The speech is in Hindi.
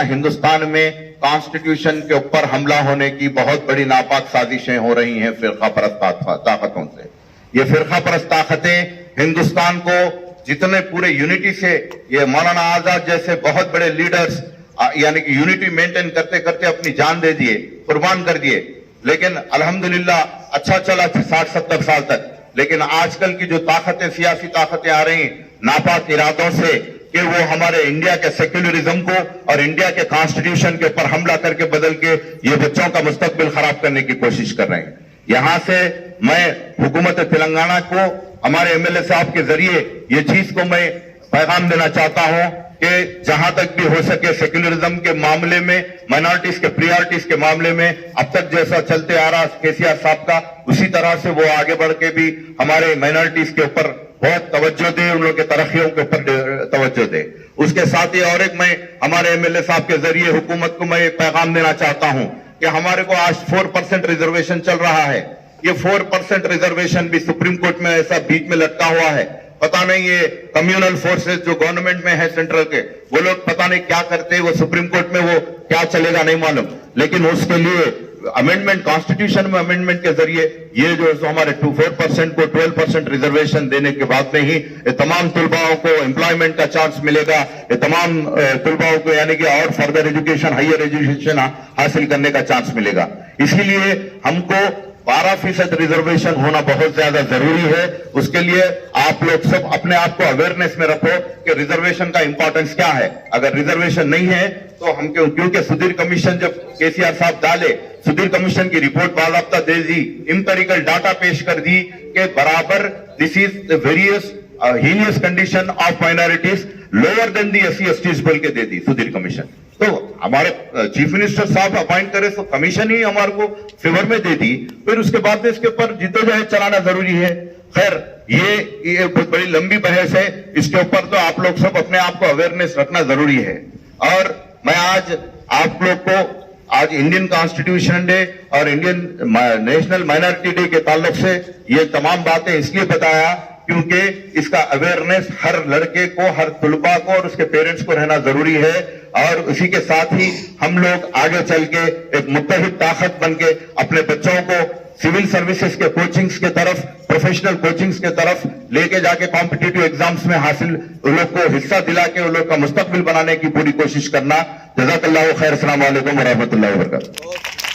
हिंदुस्तान में कॉन्स्टिट्यूशन के ऊपर हमला होने की बहुत बड़ी नापाक साजिशें हो रही हैं फिरका परस्त ताकतों से। ये फिरका परस्त ताकतें हिंदुस्तान को जितने पूरे यूनिटी से, ये मौलाना आजाद जैसे बहुत बड़े लीडर्स यानी कि यूनिटी मेंटेन करते करते अपनी जान दे दिए, कुर्बान कर दिए, लेकिन अल्हम्दुलिल्लाह अच्छा चला 60-70 साल तक। लेकिन आजकल की जो ताकतें, सियासी ताकतें आ रही नापाक इरादों से कि वो हमारे इंडिया के सेक्युलरिज्म को और इंडिया के कॉन्स्टिट्यूशन के ऊपर हमला करके बदल के ये बच्चों का मुस्तकबिल खराब करने की कोशिश कर रहे हैं। यहां से मैं हुकूमत तेलंगाना को हमारे एमएलए साहब के जरिए ये चीज को मैं पैगाम देना चाहता हूं कि जहां तक भी हो सके सेक्युलरिज्म के मामले में, माइनॉरिटीज के प्रियोरिटीज के मामले में अब तक जैसा चलते आ रहा केसीआर साहब का, उसी तरह से वो आगे बढ़ के भी हमारे माइनॉरिटीज के ऊपर बहुत तवज्जो दे, उन लोगों के तरक्कियों के ऊपर तवज्जो दे। उसके साथ ही और एक मैं हमारे एमएलए साहब के जरिए हुकूमत को मैं एक पैगाम देना चाहता हूं कि हमारे को आज 4% रिजर्वेशन चल रहा है। ये 4% रिजर्वेशन भी सुप्रीम कोर्ट में ऐसा बीच में लटका हुआ है। पता नहीं ये कम्युनल फोर्सेस जो गवर्नमेंट में है सेंट्रल के, वो लोग पता नहीं क्या करते, वो सुप्रीम कोर्ट में वो क्या चलेगा नहीं मालूम। लेकिन उसके लिए अमेंडमेंट, कॉन्स्टिट्यूशन में अमेंडमेंट के जरिए ये जो हमारे 4% को 12% रिजर्वेशन देने के बाद में ही ये तमाम तलबाओं को एम्प्लॉयमेंट का चांस मिलेगा। ये तमाम तलबाओं को यानी कि और फर्दर एजुकेशन, हायर एजुकेशन हासिल करने का चांस मिलेगा। इसीलिए हमको 12% रिजर्वेशन होना बहुत ज्यादा जरूरी है। उसके लिए आप लोग सब अपने आप को अवेयरनेस में रखो कि रिजर्वेशन का इंपॉर्टेंस क्या है। अगर रिजर्वेशन नहीं है तो हम क्योंकि सुधीर कमीशन जब केसीआर साहब डाले, सुधीर कमीशन की रिपोर्ट बाकायदा दे दी, इंपेरिकल डाटा पेश कर दी कि बराबर this is the various heinous condition of minorities lower than the SC/STs बोल के दे दी सुधीर कमीशन। तो हमारे चीफ मिनिस्टर साहब अपॉइंट करे तो कमीशन ही हमारे को फेवर में दे दी, फिर उसके बाद इसके ऊपर जिद्दोजहद चलाना जरूरी है। खैर ये बहुत बड़ी लंबी बहस है, इसके ऊपर तो आप लोग सब अपने आप को अवेयरनेस रखना जरूरी है। और मैं आज आप लोग को आज इंडियन कॉन्स्टिट्यूशन डे और इंडियन नेशनल माइनॉरिटी डे के ताल्लुक से ये तमाम बातें इसलिए बताया क्योंकि इसका अवेयरनेस हर लड़के को, हर तुलबा को और उसके पेरेंट्स को रहना जरूरी है। और उसी के साथ ही हम लोग आगे चल के एक मुत्तहिद ताकत बन के अपने बच्चों को सिविल सर्विसेज के कोचिंग्स के तरफ, प्रोफेशनल कोचिंग्स के तरफ लेके जाके कॉम्पिटिटिव एग्जाम्स में हासिल उन लोग को हिस्सा दिला के उन लोग का मुस्तकबिल बनाने की पूरी कोशिश करना। जज़ाकल्लाहु खैर। अस्सलाम वालेकुम व रहमतुल्लाहि व बरकातहू।